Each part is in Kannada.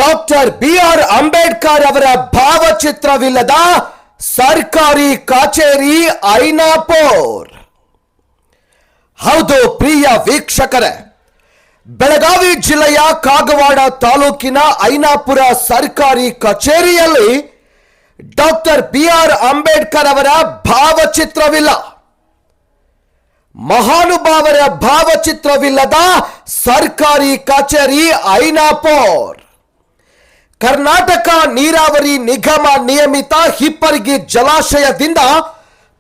Doctor B R. ಅಂಬೇಡ್ಕರ್ ಅವರ ಭಾವಚಿತ್ರವಿಲ್ಲದ ಸರ್ಕಾರಿ ಕಚೇರಿ ಐನಾಪುರ. ಹೌದು ಪ್ರಿಯ ವೀಕ್ಷಕರೇ, ಬೆಳಗಾವಿ ಜಿಲ್ಲೆಯ ಕಾಗವಾಡ ತಾಲೂಕಿನ ಐನಾಪುರ ಸರ್ಕಾರಿ ಕಚೇರಿಯಲ್ಲಿ ಡಾಕ್ಟರ್ ಬಿ.ಆರ್. ಅಂಬೇಡ್ಕರ್ ಅವರ ಭಾವಚಿತ್ರವಿಲ್ಲ. ಮಹಾನುಭಾವರ ಭಾವಚಿತ್ರವಿಲ್ಲದ ಸರ್ಕಾರಿ ಕಚೇರಿ ಐನಾಪುರ. ಕರ್ನಾಟಕ ನೀರಾವರಿ ನಿಗಮ ನಿಯಮಿತ ಹಿಪ್ಪರಗಿ ಜಲಾಶಯದಿಂದ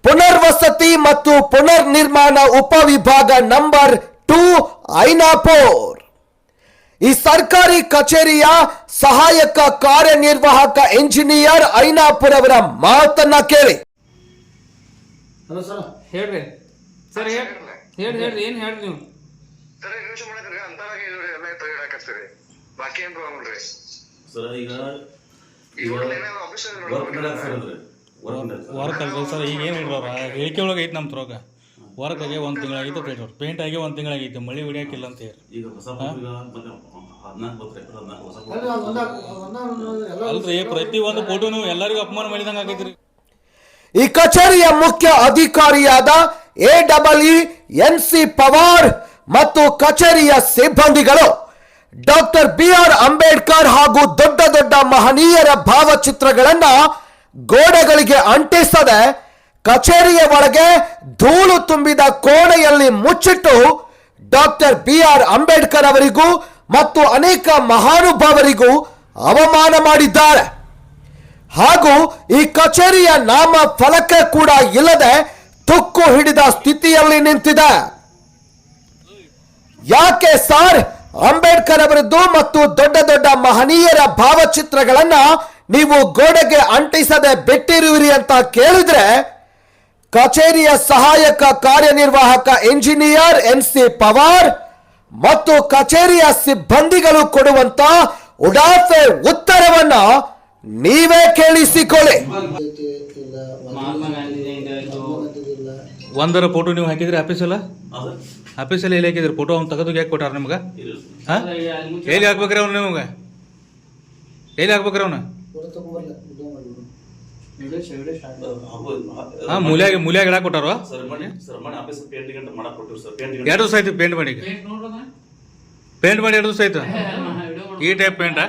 ಪುನರ್ವಸತಿ ಮತ್ತು ಪುನರ್ ನಿರ್ಮಾಣ ಉಪವಿಭಾಗ ನಂಬರ್ 2 ಐನಾಪುರ. ಈ ಸರ್ಕಾರಿ ಕಚೇರಿಯ ಸಹಾಯಕ ಕಾರ್ಯನಿರ್ವಾಹಕ ಇಂಜಿನಿಯರ್ ಐನಾಪುರ ಅವರ ಮಾತನ್ನ ಕೇಳಿ. ಹಲೋ ಸರ್, ಹೇಳ್ರಿ ಸರ್, ಹೇಳ್ರಿ ಏನ್ ಹೇಳ್ರಿ ನೀವು ಸರ್? ನ್ಯೂಸ್ ಮಾಡಿದ್ರಿ ಅಂತಾಗಿ ಎಲ್ಲ ತಗೊಳಕತ್ತೀರಿ, ಬಾಕಿ ಏನ್ ಪ್ರಾಬ್ಲಮ್ ರೀ ಸರ್? ಈಗ ವರ್ಕ್ ಅಲ್ರಿ ಸರ್. ಈಗ ಏನು ಹೇಳ್ರವ್ರ ಹೇಳಿಕೆ ಒಳಗೆ ಐತೆ ನಮ್ಮ ತ್ರೋಗ. ವರ್ಕ್ ಆಗಿ 1 ತಿಂಗಳಾಗಿತ್ತು, ಪೇಂಟ್ ಆಗಿ 1 ತಿಂಗಳಾಗಿತ್ತು, ಮಳೆ ಹೊಡಿಯಾಕಿಲ್ಲ ಅಂತ ಹೇಳಿ. ಈಗ ಹೊಸ ಅಲ್ರಿ ಪ್ರತಿ ಒಂದು ಫೋಟೋನು ಎಲ್ಲರಿಗೂ ಅಪಮಾನ ಮಾಡಿದಂಗೆ ಆಗೈತ್ರಿ. ಈ ಕಚೇರಿಯ ಮುಖ್ಯ ಅಧಿಕಾರಿಯಾದ AEENC ಪವಾರ್ ಮತ್ತು ಕಚೇರಿಯ ಸಿಬ್ಬಂದಿಗಳು ಡಾಕ್ಟರ್ ಬಿ.ಆರ್. ಅಂಬೇಡ್ಕರ್ ಹಾಗೂ ದೊಡ್ಡ ದೊಡ್ಡ ಮಹನೀಯರ ಭಾವಚಿತ್ರಗಳನ್ನ ಗೋಡೆಗಳಿಗೆ ಅಂಟಿಸದೆ ಕಚೇರಿಯ ಒಳಗೆ ಧೂಳು ತುಂಬಿದ ಕೋಣೆಯಲ್ಲಿ ಮುಚ್ಚಿಟ್ಟು ಡಾಕ್ಟರ್ ಬಿ.ಆರ್. ಅಂಬೇಡ್ಕರ್ ಅವರಿಗೂ ಮತ್ತು ಅನೇಕ ಮಹಾನುಭಾವರಿಗೂ ಅವಮಾನ ಮಾಡಿದ್ದಾರೆ. ಹಾಗೂ ಈ ಕಚೇರಿಯ ನಾಮ ಫಲಕ ಕೂಡ ಇಲ್ಲದೆ ತುಕ್ಕು ಹಿಡಿದ ಸ್ಥಿತಿಯಲ್ಲಿ ನಿಂತಿದೆ. ಯಾಕೆ ಸರ್ ಅಂಬೇಡ್ಕರ್ ಅವರದ್ದು ಮತ್ತು ದೊಡ್ಡ ದೊಡ್ಡ ಮಹನೀಯರ ಭಾವಚಿತ್ರಗಳನ್ನ ನೀವು ಗೋಡೆಗೆ ಅಂಟಿಸದೆ ಬಿಟ್ಟಿರುವಿರಿ ಅಂತ ಕೇಳಿದ್ರೆ, ಕಚೇರಿಯ ಸಹಾಯಕ ಕಾರ್ಯನಿರ್ವಾಹಕ ಇಂಜಿನಿಯರ್ NC ಪವಾರ್ ಮತ್ತು ಕಚೇರಿಯ ಸಿಬ್ಬಂದಿಗಳು ಕೊಡುವಂತ ಉಡಾಫೆ ಉತ್ತರವನ್ನ ನೀವೇ ಕೇಳಿಸಿಕೊಳ್ಳಿ. ಒಂದರ ಫೋಟೋ ನೀವು ಹಾಕಿದ್ರಿ ಆಫೀಸಲ್ಲ? ಆಫೀಸಲ್ಲಿ ಎಲ್ಲಿ ಹಾಕಿದ್ರಿ ಫೋಟೋ? ಅವ್ನು ತೆಗೆದು ಯಾಕೆ ಕೊಟ್ಟಾರ ನಿಮ್ಗೆ? ಎಲ್ಲಿ ಹಾಕ್ಬೇಕ್ರಿ ಅವ್ನು? ನಿಮ್ಗೆ ಎಲ್ಲಿ ಹಾಕ್ಬೇಕ್ರಿ ಅವ್ನ? ಮೂಲ್ಯಾಗ ಇಡಾಕ್ ಕೊಟ್ಟಾರ? 2 ದಿವಸ ಆಯ್ತು ಪೇಂಟ್ ಮಾಡಿ. ಪೇಂಟ್ ಮಾಡಿ 2 ದಿವಸ ಆಯ್ತು. ಈ ಟೈಪ್ ಪೇಂಟಾ?